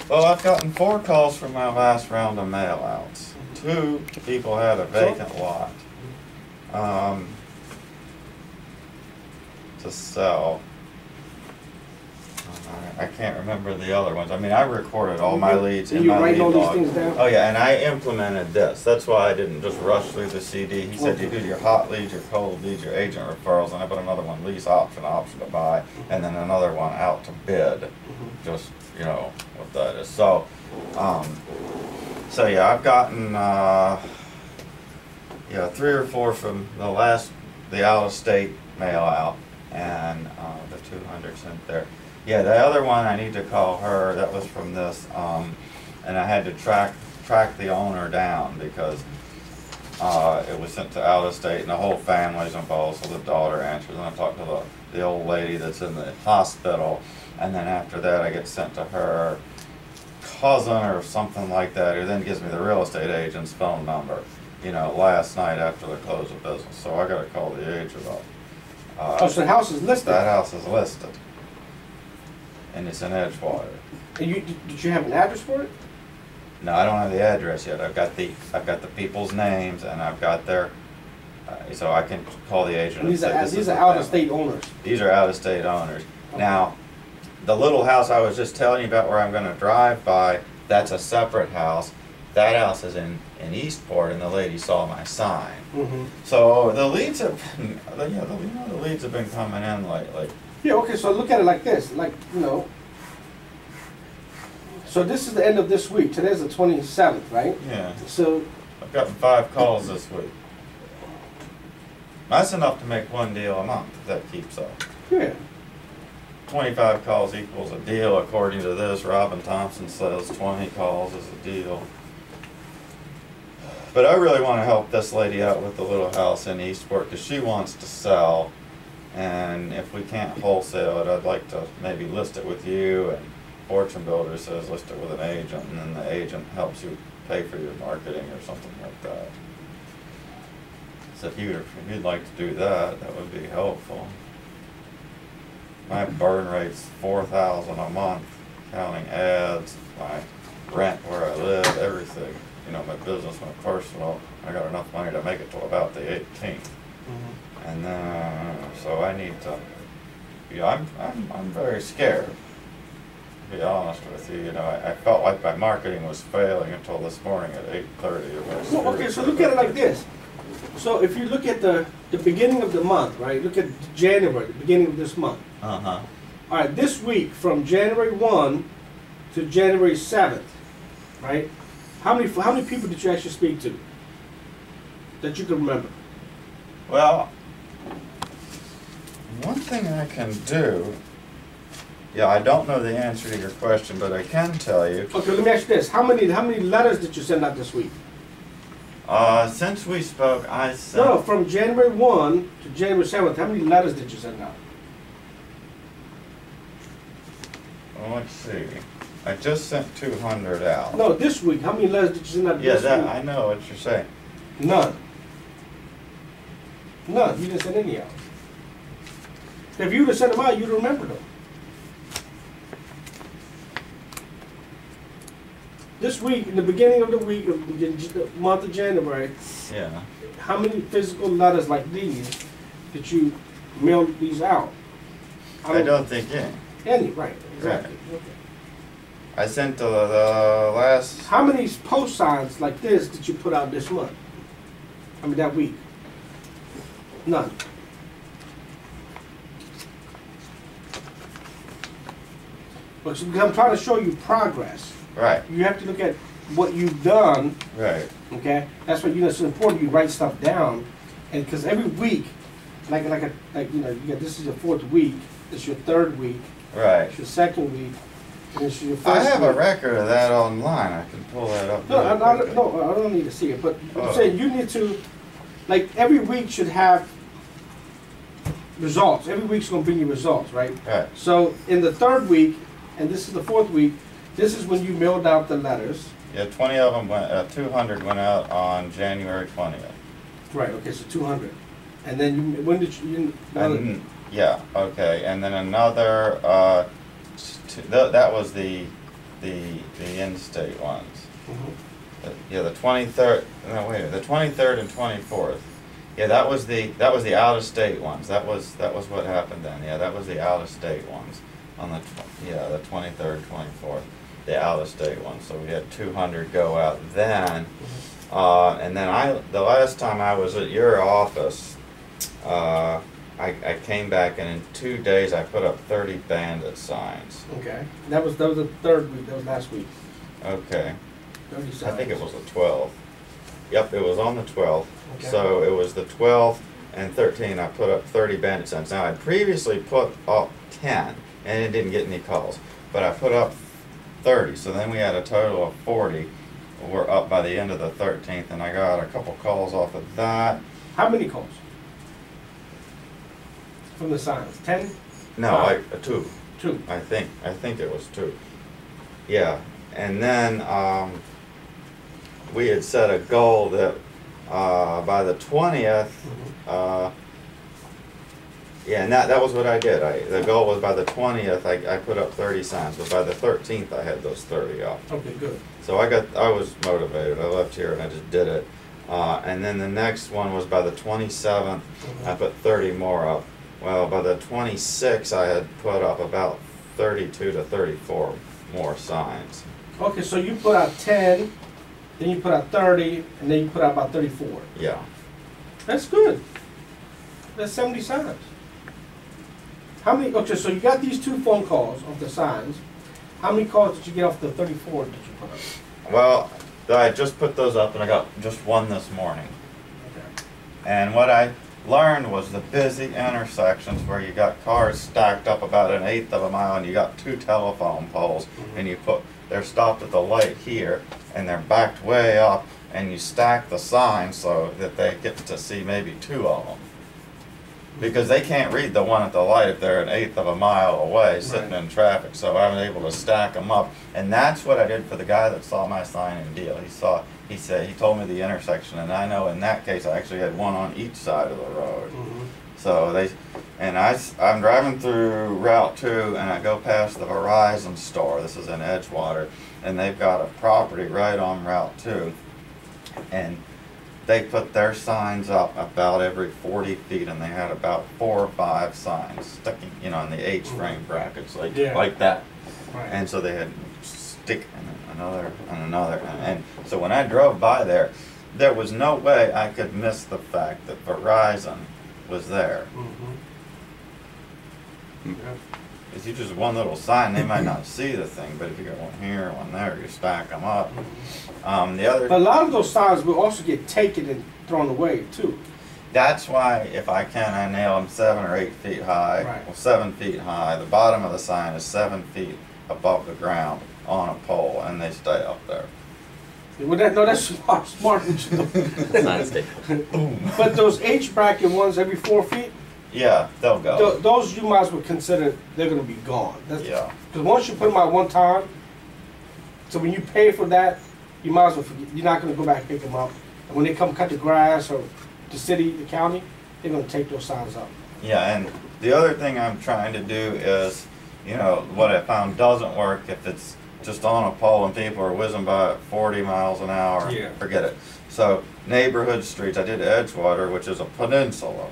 Well, I've gotten 4 calls from my last round of mail-outs. 2 people had a vacant lot to sell. I can't remember the other ones. I mean, I recorded all my leads in my lead log. Oh yeah, and I implemented this. That's why I didn't just rush through the CD. He said you do your hot leads, your cold leads, your agent referrals, and I put another one, lease option, option to buy, and then another one out to bid. Just, you know, what that is. So, so yeah, I've gotten, yeah, 3 or 4 from the out-of-state mail out, and the 200 sent there. Yeah, the other one I need to call her. That was from this, and I had to track the owner down because it was sent to out of state, and the whole family's involved. So the daughter answers, and I talked to the old lady that's in the hospital, and then after that I get sent to her cousin or something like that, who then gives me the real estate agent's phone number. You know, last night after the close of business. So I got to call the agent up. Oh, so the house is listed. That house is listed. And it's in Edgewater. And did you have an address for it? No, I don't have the address yet. I've got the people's names, and I've got their, so I can call the agent. And these are out-of-state owners. These are out-of-state owners. Okay. Now, the little house I was just telling you about, where I'm going to drive by, that's a separate house. That house is in Eastport, and the lady saw my sign. Mm-hmm. So the leads have been, the leads have been coming in lately. Yeah, okay, so look at it like this, like, you know, so this is the end of this week. Today's the 27th, right? Yeah. So I've gotten 5 calls this week. That's enough to make 1 deal a month if that keeps up. Yeah. 25 calls equals a deal, according to this. Robin Thompson says 20 calls is a deal. But I really want to help this lady out with the little house in Eastport because she wants to sell. And if we can't wholesale it, I'd like to maybe list it with you. And Fortune Builder says list it with an agent, and then the agent helps you pay for your marketing or something like that. So if you'd like to do that, that would be helpful. My burn rate's $4,000 a month, counting ads, my rent where I live, everything. You know, my business, my personal. I got enough money to make it till about the 18th. Mm-hmm. And then, so I need to. Yeah, I'm very scared. To be honest with you, you know, I felt like my marketing was failing until this morning at 8:30. Well, okay, so look at it like this. So if you look at the beginning of the month, right? Look at January, the beginning of this month. Uh-huh. All right, this week from January 1 to January 7th, right? How many people did you actually speak to that you can remember? Well, one thing I can do, yeah, I don't know the answer to your question, but I can tell you. Okay, let me ask you this. How many letters did you send out this week? Since we spoke, I sent... No, from January 1 to January 7th, how many letters did you send out? Well, let's see. I just sent 200 out. No, this week. How many letters did you send out this week? Yeah, I know what you're saying. None. None. You didn't send any out. If you would have sent them out, you'd remember them. This week, in the beginning of the week, of the month of January, yeah. How many physical letters like these did you mail these out? I don't think any. Any, right, exactly. Right. Okay. I sent the last... How many post signs like this did you put out this month? I mean, that week? None. But I'm trying to show you progress. Right. You have to look at what you've done. Right. Okay. That's why it's important you write stuff down, and because every week, like you know, this is your 4th week. It's your 3rd week. Right. It's your 2nd week. And it's your 1st I have week. a record of that online. I can pull that up. No, I don't need to see it. But I'm saying you need to, like, every week should have results. Every week's going to bring you results, right? Right. So in the 3rd week, and this is the 4th week, this is when you mailed out the letters. Yeah, 20 of them went, 200 went out on January 20th. Right, okay, so 200. And then when did you... yeah, okay, and then another, that was the the in-state ones. Mhm. Yeah, the 23rd. No, wait. The 23rd and 24th. Yeah, that was the out-of-state ones. That was what happened then. Yeah, that was the out-of-state ones on the the 23rd, 24th, the out-of-state ones. So we had 200 go out then, and then the last time I was at your office, I came back and in 2 days I put up 30 bandit signs. Okay. That was the third week. That was last week. Okay. 30 signs. I think it was the 12th. Yep, it was on the 12th. Okay. So it was the 12th and 13th. I put up 30 bandit signs. Now I previously put up 10 and it didn't get any calls, but I put up 30. So then we had a total of 40. We're up by the end of the 13th, and I got a couple calls off of that. How many calls? From the signs? 10? No, two. 2. I think it was 2. Yeah, and then we had set a goal that by the 20th, and that was what I did. The goal was by the 20th I put up 30 signs, but by the 13th I had those 30 up. Okay, good. So I was motivated. I left here and I just did it. And then the next one was by the 27th, I put 30 more up. Well, by the 26th I had put up about 32 to 34 more signs. Okay, so you put out 10, then you put out 30, and then you put out about 34. Yeah. That's good. That's 70 signs. How many, okay, so you got these 2 phone calls off the signs. How many calls did you get off the 34 that you put up? Well, I just put those up and I got just one this morning. Okay. And what I learned was the busy intersections where you got cars stacked up about 1/8 of a mile and you got 2 telephone poles and they're stopped at the light here and they're backed way up and you stack the signs so that they get to see maybe 2 of them. Because they can't read the one at the light if they're 1/8 of a mile away sitting in traffic. So I was able to stack them up. And that's what I did for the guy that saw my sign and deal. He told me the intersection, and I know in that case I actually had one on each side of the road. So I'm driving through Route 2 and I go past the Verizon store. This is in Edgewater, and they've got a property right on Route 2. And they put their signs up about every 40 feet, and they had about 4 or 5 signs sticking, in the H-frame brackets, like that. Right. And so they had stick and another and another. And so when I drove by there was no way I could miss the fact that Verizon was there. If you just one little sign, they might not see the thing, but if you got one here, one there, you stack them up. But a lot of those signs will also get taken and thrown away too. That's why, if I can, I nail them 7 or 8 feet high. Right. Well, 7 feet high. The bottom of the sign is 7 feet above the ground on a pole, and they stay up there. Well, that's smart. But those H bracket ones every 4 feet, Yeah, they'll go. those you might as well consider they're going to be gone. Yeah. Because once you put them out one time, so when you pay for that, you might as well forget. You're not going to go back and pick them up. And when they come cut the grass or the city, the county, they're going to take those signs up. Yeah, and the other thing I'm trying to do is, what I found doesn't work if it's just on a pole and people are whizzing by at 40 miles an hour. Yeah. Forget it. So neighborhood streets, I did Edgewater, which is a peninsula.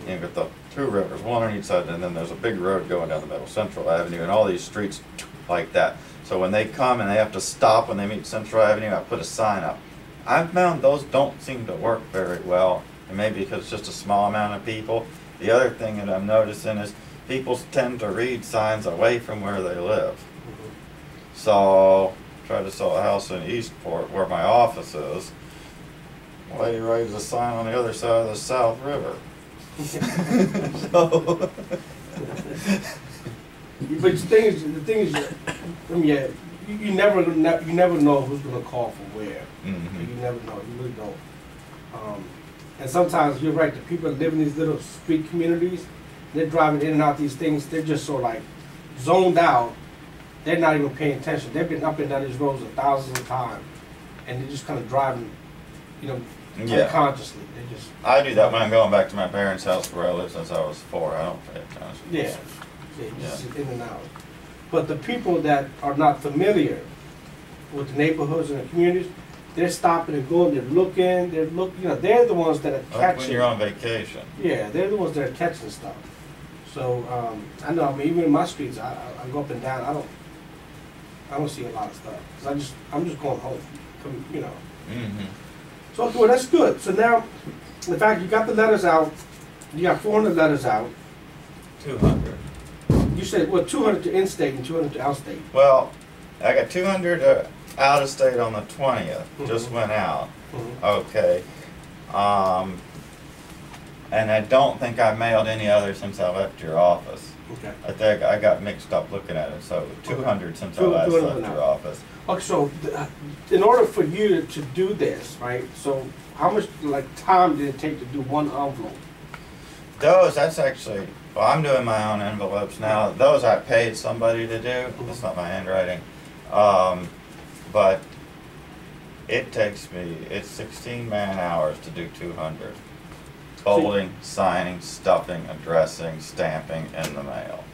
You got the 2 rivers, one on each side, and then there's a big road going down the middle, Central Avenue, and all these streets like that. So when they come and they have to stop when they meet Central Avenue, I put a sign up. I've found those don't seem to work very well, and maybe because it's just a small amount of people. The other thing that I'm noticing is people tend to read signs away from where they live. So, tried to sell a house in Eastport where my office is. Well, he raised a sign on the other side of the South River. So. But the thing is, you never know who's going to call from where. You never know. You really don't. And sometimes you're right. The people that live in these little street communities, they're driving in and out these things. They're just so zoned out. They're not even paying attention. They've been up and down these roads thousands of times, and they're just kind of driving, unconsciously. They just. I do that when I'm going back to my parents' house where I lived since I was 4. I don't pay attention. Yeah, just in and out. But the people that are not familiar with the neighborhoods and the communities, they're stopping and going, they're looking, they're the ones that are Like catching. when you're on vacation. Yeah, they're the ones that are catching stuff. So, I know, I mean, even in my streets, I go up and down, I don't see a lot of stuff. 'Cause I'm just going home, you know. Mm-hmm. So, okay, well, that's good. So now, in fact, you got the letters out, you got 400 letters out. 200. You said, well, 200 to in-state and 200 to out-state. Well, I got 200 out of state on the 20th. Just went out. Okay. And I don't think I mailed any other since I left your office. Okay. I think I got mixed up looking at it. So 200 since I last left your office. Okay, so in order for you to do this, right? So how much time did it take to do one envelope? That's actually, well, I'm doing my own envelopes now. Those I paid somebody to do. That's not my handwriting. But it takes me, it's 16 man hours to do 200. Folding, signing, stuffing, addressing, stamping in the mail.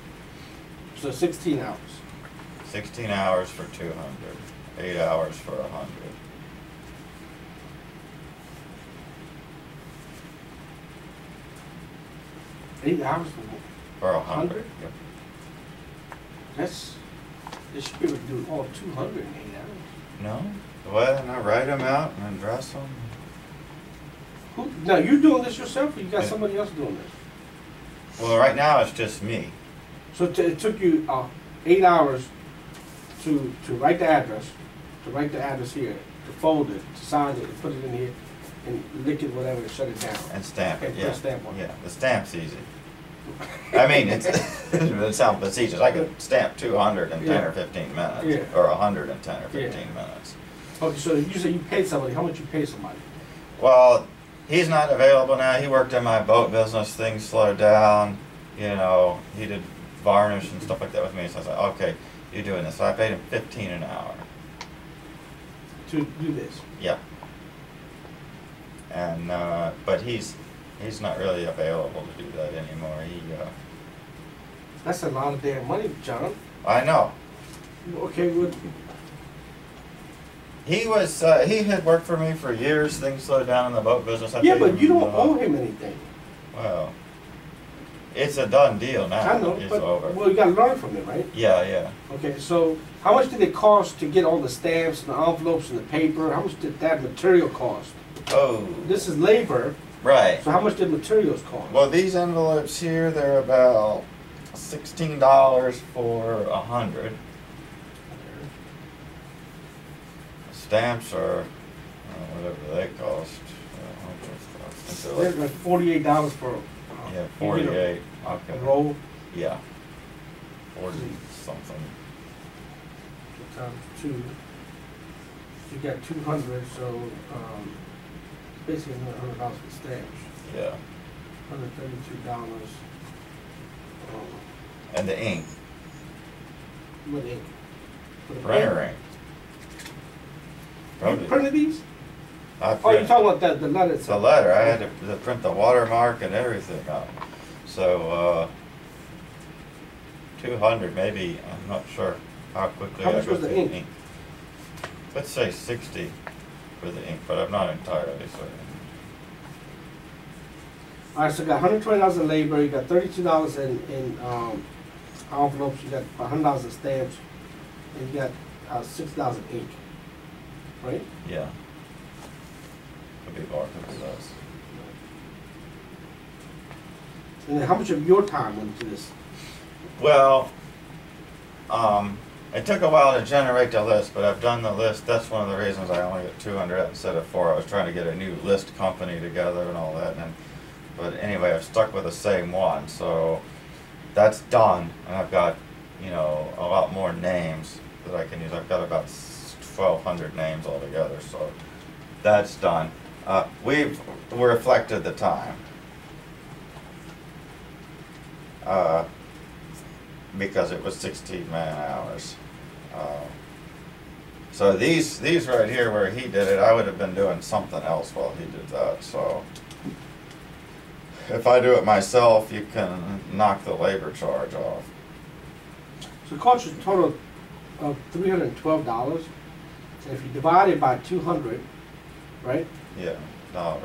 So 16 hours. 16 hours for 200, 8 hours for 100. 8 hours For 100? Yep. They should be able to do all 200 in 8 hours. No? Well, and I write them out and address them. Now, you doing this yourself, or you got somebody else doing this? Well, right now it's just me. So it took you 8 hours to write the address, here, to fold it, to sign it, to put it in here, and lick it, whatever, and shut it down. And stamp it, Put yeah. a stamp on it. Yeah, the stamp's easy. I mean, it sounds facetious. I could stamp 200 in 10 or 15 minutes, Yeah. or 100 in 10 or 15 minutes. Okay, so you say you paid somebody. How much you pay somebody? Well, he's not available now. He worked in my boat business. Things slowed down. You know, he did varnish and stuff like that with me. So I was like, okay, you're doing this. So I paid him 15 an hour. To do this? Yeah. And but he's not really available to do that anymore. That's a lot of damn money, John. I know. Okay, well, He had worked for me for years. Things slowed down in the boat business. yeah, but you don't owe him anything. Well, it's a done deal now. I know, It's but over. well, you got to learn from it, right? Yeah, yeah. Okay, so how much did it cost to get all the stamps and the envelopes and the paper? How much did that material cost? Oh, This is labor, right. so how much did materials cost? Well, these envelopes here, they're about $16 for 100. Stamps are whatever they cost. They're like $48 for Yeah, 48. Okay. a roll. Yeah. 40 something. Times 2. You got 200, so basically $100 for stamps. Yeah. $132. And the ink. What ink? For the Printer ink. You printed these? I Oh, you're print talking about the letter the itself. letter. I had to print the watermark and everything up. So 200 maybe. I'm not sure how quickly How I much go was the through ink? Let's say 60 for the ink, but I'm not entirely certain. All right, so you got $120 in labor, you got $32 in envelopes, you got $100 in stamps, and you got $6 in ink, right? Yeah. Could be more because of those. And then how much of your time went into this? Well, it took a while to generate the list, but I've done the list. That's one of the reasons I only got 200 instead of 4. I was trying to get a new list company together and all that. But anyway, I've stuck with the same one. So that's done. And I've got, a lot more names that I can use. I've got about 1,200 names altogether. So that's done. We've reflected the time. Because it was 16 man hours. So these right here where he did it, I would have been doing something else while he did that. So if I do it myself, you can knock the labor charge off. So it cost you a total of $312. And if you divide it by 200, right? Yeah, $1.50.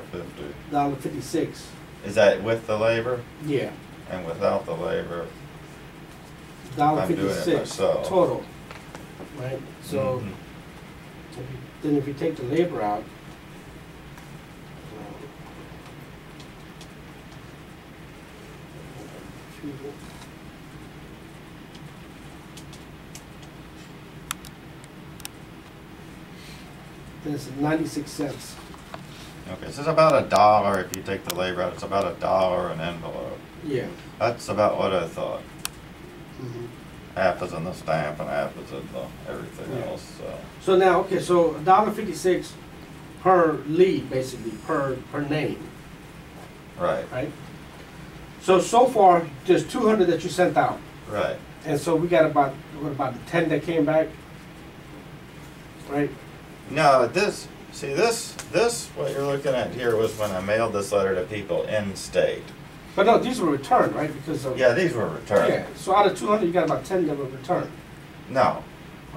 $1.56. Is that with the labor? Yeah. And without the labor? $1.56 myself. total, right? So Mhm. then if you take the labor out, then it's 96 cents. Okay, so it's about $1 if you take the labor out. It's about $1 an envelope. Yeah. That's about what I thought. Mm-hmm. Half is in the stamp and half is in the everything Yeah. else. So. So now, okay, so $1.56 per lead, basically, per name, Right, right? So far, there's 200 that you sent out. right. And so we got about 10 that came back, right? No, this, what you're looking at here was when I mailed this letter to people in state. But no, these were returned, right? Because of, Yeah, these were returned. yeah. So out of 200, you got about 10 that were returned. No,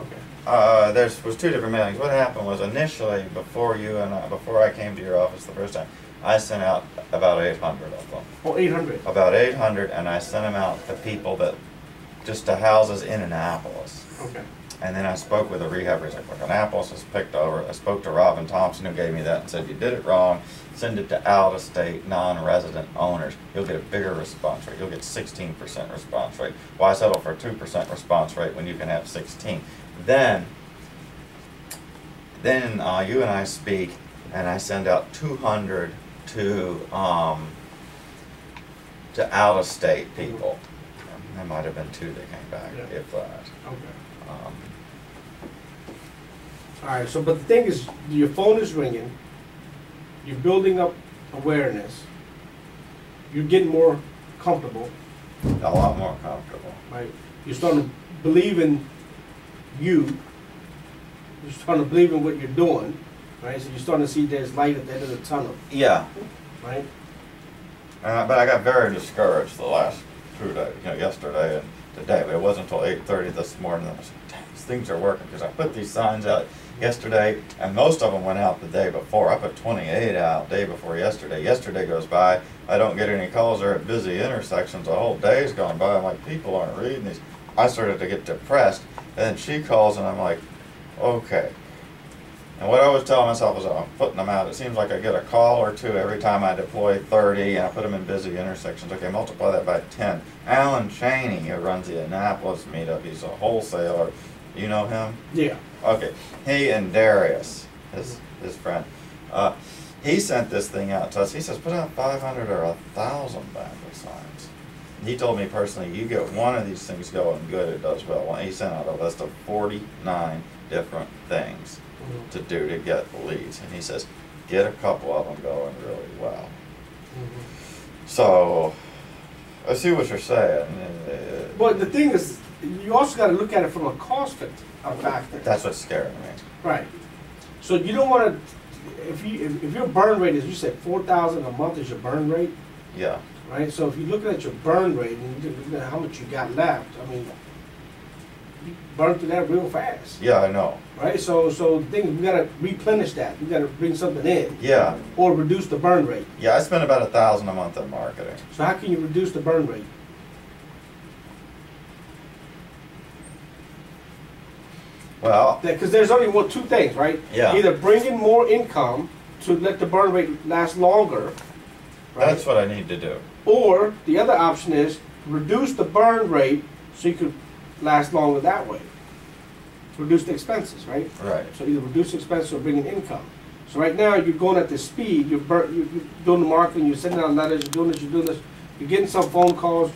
Okay. there was two different mailings. What happened was initially, before I came to your office the first time, I sent out about 800 of them. Oh, 800. About 800, and I sent them out to people just to houses in Annapolis. Okay. And then I spoke with a rehabber. He's like, look, Annapolis is picked over. I spoke to Robin Thompson, who gave me that and said, you did it wrong. Send it to out-of-state, non-resident owners. You'll get a bigger response rate. You'll get 16% response rate. Why settle for a 2% response rate when you can have 16? Then you and I speak, and I send out 200 to out-of-state people. There might have been 2 that came back, Yeah. if that. Okay. Um, All right. So, but the thing is, your phone is ringing. You're building up awareness. You're getting more comfortable, a lot more comfortable. right? You're starting to believe in you. You're starting to believe in what you're doing, right? So you're starting to see there's light at the end of the tunnel, Yeah, right? but I got very discouraged the last 2 days, yesterday and today. But it wasn't until 8:30 this morning that I said, dang, these things are working, because I put these signs out yesterday, and most of them went out the day before. I put 28 out day before yesterday. Yesterday goes by, I don't get any calls. They're at busy intersections. A whole day's gone by. I'm like, people aren't reading these. I started to get depressed, and then she calls, and I'm like, okay. And what I was telling myself is, I'm putting them out. It seems like I get a call or 2 every time I deploy 30, and I put them in busy intersections. Okay, multiply that by 10. Alan Cheney, who runs the Annapolis meetup, he's a wholesaler. You know him? Yeah. Okay, he and Darius, his friend, he sent this thing out to us. He says, put out 500 or 1,000 bamboo signs. He told me personally, you get one of these things going good, it does well. He sent out a list of 49 different things to do to get leads. And he says, get a couple of them going really well. So, I see what you're saying. But the thing is, you also got to look at it from a cost factor. That's what's scaring me. Right. So you don't want to, if your burn rate is, you said 4,000 a month is your burn rate, Yeah. right? So if you're looking at your burn rate and you look at how much you got left, I mean, you burn through that real fast, Yeah, I know. right? So the thing is, we got to replenish that. We got to bring something in, Yeah. or reduce the burn rate. Yeah, I spend about 1,000 a month on marketing. So how can you reduce the burn rate? Well, Because there's only two things, right? Yeah. Either bring in more income to let the burn rate last longer, right? that's what I need to do. Or the other option is reduce the burn rate so you could last longer that way. Reduce the expenses, right? Right. So either reduce expenses or bring in income. So right now you're going at this speed. You're doing the marketing. You're sending out letters. You're doing this. You're doing this. You're getting some phone calls.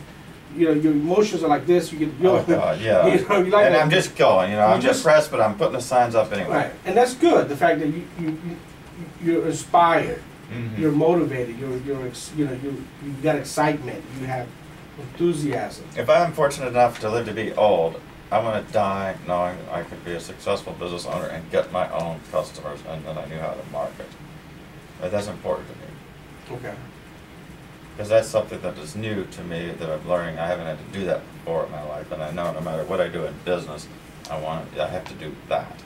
You know, your emotions are like this. You get. Oh God, yeah. You know, you like and that. I'm just going. I'm just- depressed, but I'm putting the signs up anyway. Right, and that's good. The fact that you're inspired. Mhm. You're motivated. You got excitement. You have enthusiasm. If I'm fortunate enough to live to be old, I want to die knowing I could be a successful business owner and get my own customers, and that I knew how to market. That's important to me, Okay. because that's something that is new to me that I'm learning. I haven't had to do that before in my life, and I know no matter what I do in business, I have to do that.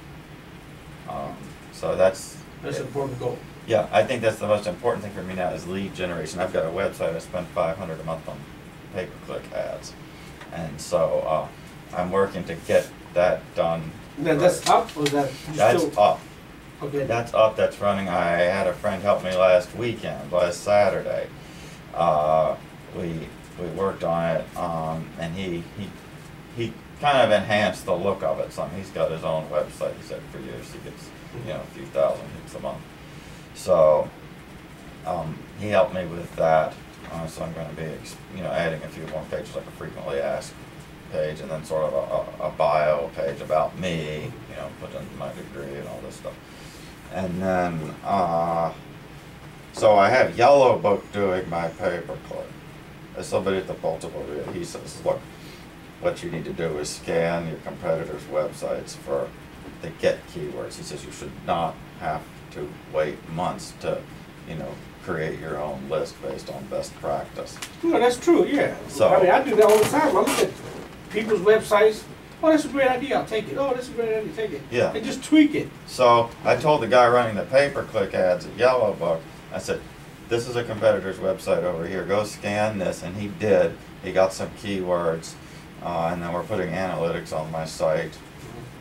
So that's That's an important goal. yeah, I think that's the most important thing for me now is lead generation. I've got a website. I spend $500 a month on pay-per-click ads, and so I'm working to get that done. Now that's up, or is that you That's still? up. Okay. That's up. That's running. I had a friend help me last Saturday. We worked on it, and he kind of enhanced the look of it. Some he's got his own website. He said for years he gets a few thousand hits a month. So he helped me with that. So I'm going to be adding a few more pages, like a frequently asked page, and then sort of a bio page about me. Put in my degree and all this stuff. And then so I have Yellow Book doing my pay-per-click. As somebody at the Baltimore Real, he says, look, what you need to do is scan your competitors' websites for the get keywords. He says you should not have to wait months to, create your own list based on best practice. No, that's true, yeah. So, I do that all the time. I look at people's websites. Oh, that's a great idea, I'll take it. Oh, that's a great idea, take it. Yeah. And just tweak it. So I told the guy running the pay-per-click ads at Yellow Book, I said, this is a competitor's website over here. Go scan this, and he did. He got some keywords, and then we're putting analytics on my site.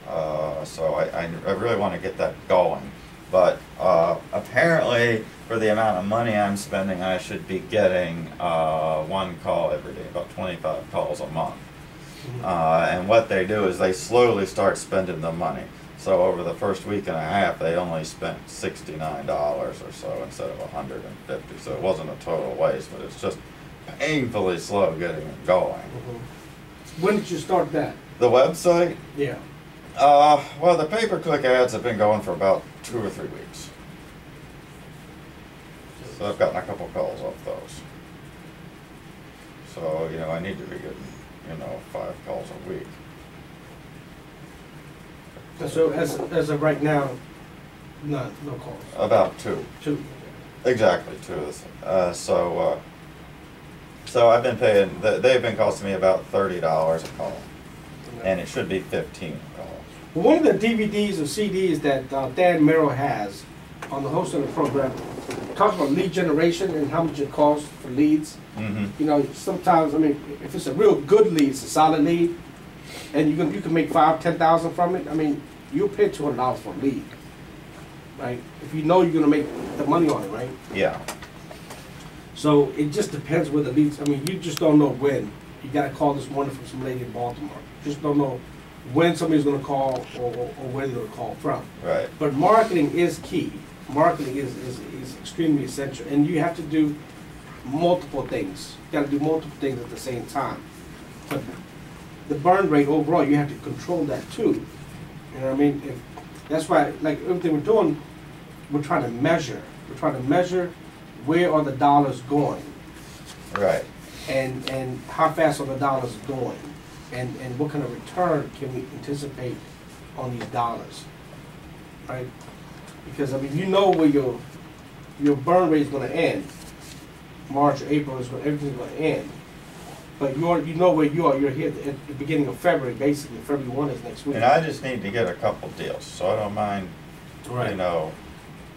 So I really want to get that going. But apparently, for the amount of money I'm spending, I should be getting one call every day, about 25 calls a month. And what they do is they slowly start spending the money. So over the first week and a half, they only spent $69 or so instead of $150. So it wasn't a total waste, but it's just painfully slow getting it going. When did you start that? The website? Yeah. Well, the pay-per-click ads have been going for about 2 or 3 weeks. So I've gotten a couple calls off those. So, I need to be getting, 5 calls a week. So as of right now, no calls. About 2. 2. Exactly, 2. So I've been paying, they've been costing me about $30 a call. And it should be 15 a call. One of the DVDs or CDs that Dan Merrill has on the host of the program talks about lead generation and how much it costs for leads. Mm-hmm. Sometimes, if it's a real good lead, it's a solid lead, and you can make $5,000-$10,000 from it. You'll pay $200 for a lead, right? If you know you're gonna make the money on it, right? Yeah. So it just depends where the leads. You just don't know when. You got a call this morning from some lady in Baltimore. You just don't know when somebody's going to call or where they're going to call from. Right. But marketing is key. Marketing is extremely essential. And you have to do multiple things. You got to do multiple things at the same time. But the burn rate overall, you have to control that too. You know what I mean? That's why, like everything we're doing, we're trying to measure. We're trying to measure where are the dollars going. Right. And how fast are the dollars going, and what kind of return can we anticipate on these dollars, right? Because you know where your burn rate is going to end. March, April is when everything's going to end, but you know where you are. You're here at the beginning of February, basically. February 1 is next week. And I just need to get a couple deals, so I don't mind,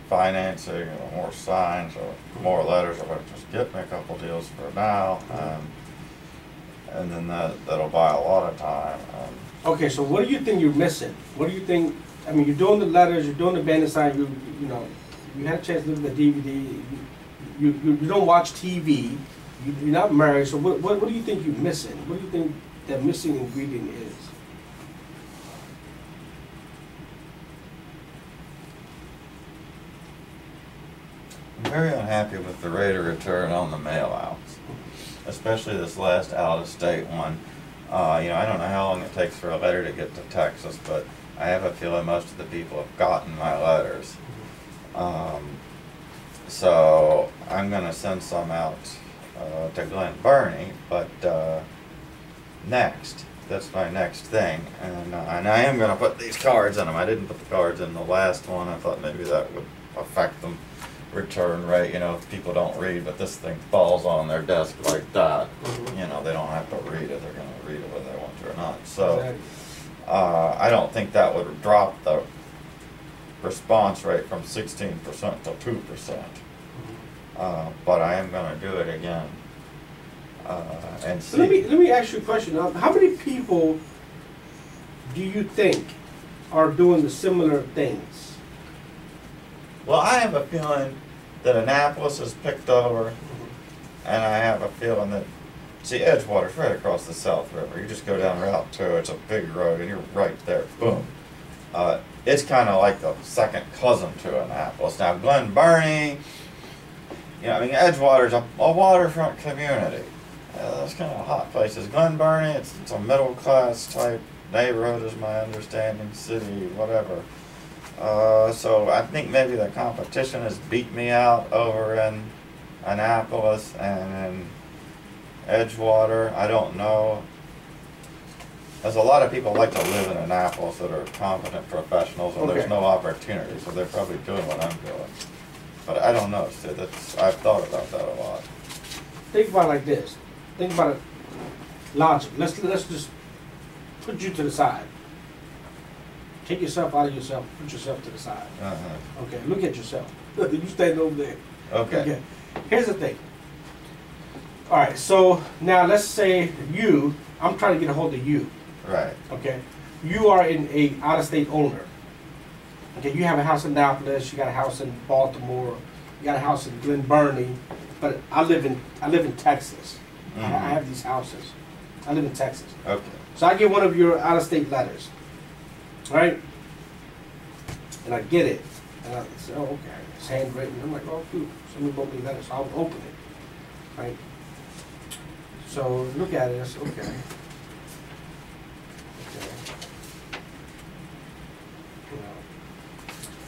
financing or more signs or more letters or whatever. Just get me a couple deals for now, and then that'll buy a lot of time. Okay, so what do you think you're missing? What do you think? You're doing the letters, you're doing the banner sign. You had a chance to look at the DVD. You don't watch TV. You're not married. So what do you think you're missing? What do you think that missing ingredient is? I'm very unhappy with the rate of return on the mail outs, especially this last out-of-state one. I don't know how long it takes for a letter to get to Texas, but I have a feeling most of the people have gotten my letters. So I'm going to send some out to Glen Burnie, but next. That's my next thing. And I am going to put these cards in them. I didn't put the cards in the last one. I thought maybe that would affect them. Return rate, if people don't read, but this thing falls on their desk like that, they don't have to read it. They're going to read it whether they want to or not. So I don't think that would drop response rate from 16% to 2%. But I am going to do it again and see. Let me ask you a question. How many people do you think are doing the similar things? Well, I have a feeling that Annapolis is picked over, and I have a feeling that, see, Edgewater's right across the South River. You just go down Route 2, it's a big road, and you're right there, boom. It's kind of like the second cousin to Annapolis. Now, Glen Burnie, you know, I mean, Edgewater's a waterfront community. Those kind of hot places. Glen Burnie, it's a middle class type neighborhood, is my understanding, city, whatever. So I think maybe the competition has beat me out over in Annapolis and in Edgewater. I don't know. There's a lot of people like to live in Annapolis that are competent professionals, and there's no opportunity, so they're probably doing what I'm doing. But I don't know, Sid. I've thought about that a lot. Think about it like this. Think about it logic. Let's just put you to the side. Take yourself out of yourself. Put yourself to the side. Okay. Look at yourself. You stand over there. Okay. Here's the thing. All right. So now let's say I'm trying to get a hold of you. Right. Okay. You are a out-of-state owner. Okay. You have a house in Annapolis. You got a house in Baltimore. You got a house in Glen Burnie. But I live in Texas. I have these houses. I live in Texas. Okay. So I get one of your out-of-state letters, right? And I get it, and I say, oh, okay, it's handwritten. I'm like, oh, cool. Somebody wrote me a letter, so I'll open it, right? So look at it. It's okay.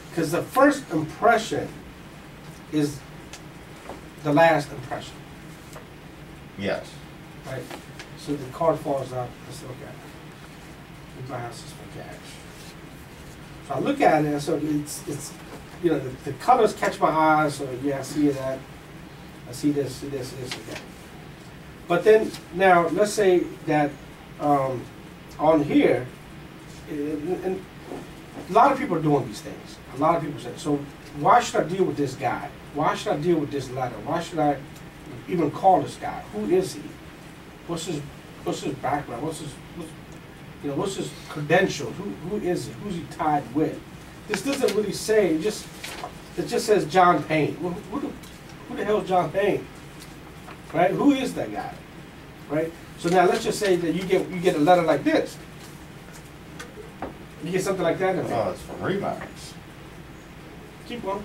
Because the first impression is the last impression. Yes. Right? So the card falls out. I said, okay, my house is for cash. So I look at it, so it's you know, the colors catch my eyes, so yeah, I see that. I see this, okay. But then, now, let's say that on here, and a lot of people are doing these things. A lot of people say, so why should I deal with this guy? Why should I deal with this letter? Why should I even call this guy? Who is he? What's his background? What's his credentials? Who is he? Who's he tied with? This doesn't really say. It just says John Payne. Well, who the hell is John Payne? Right? Who is that guy? Right? So now let's just say that you get a letter like this. You get something like that in there. Oh, it's from Remax. Keep going.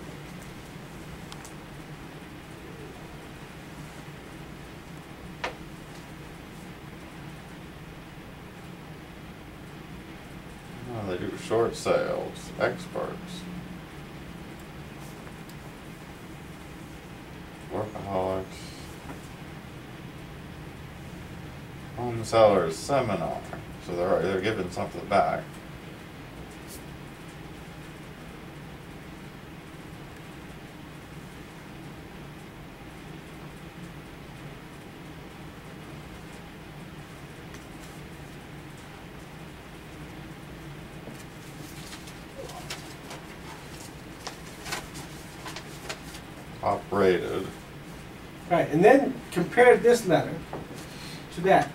Oh, they do short sales, experts. Workaholics. Home sellers seminar. So they're giving something back. Top rated. Right, and then compare this letter to that.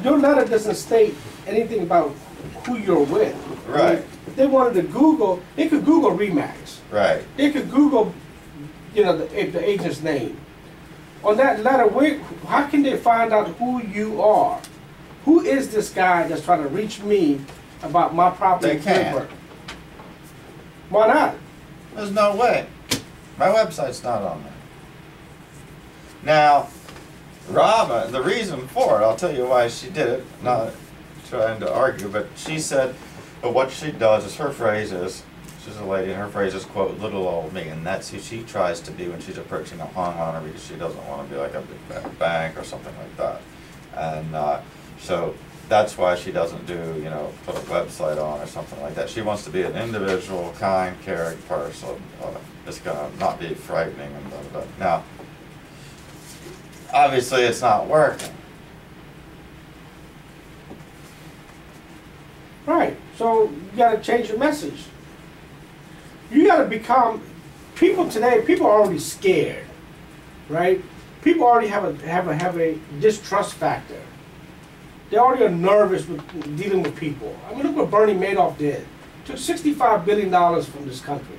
Your letter doesn't state anything about who you're with. Right. If they wanted to Google, they could Google Remax. Right. They could Google, the agent's name. On that letter, how can they find out who you are? Who is this guy that's trying to reach me about my property? They can't. Why not? There's no way. My website's not on there. Now, Robin, the reason for it, I'll tell you why she did it, not trying to argue, but she said, but what she does is, her phrase is, she's a lady, and her phrase is, quote, little old me, and that's who she tries to be when she's approaching a homeowner, because she doesn't want to be like a big bank or something like that. And so that's why she doesn't do, put a website on or something like that. She wants to be an individual, kind, caring person. It's going to not be frightening and blah, blah, blah. Now, obviously it's not working. Right. So you got to change your message. You got to become, people today, people are already scared, right? People already have a distrust factor. They already are nervous with dealing with people. I mean, look what Bernie Madoff did. Took $65 billion from this country.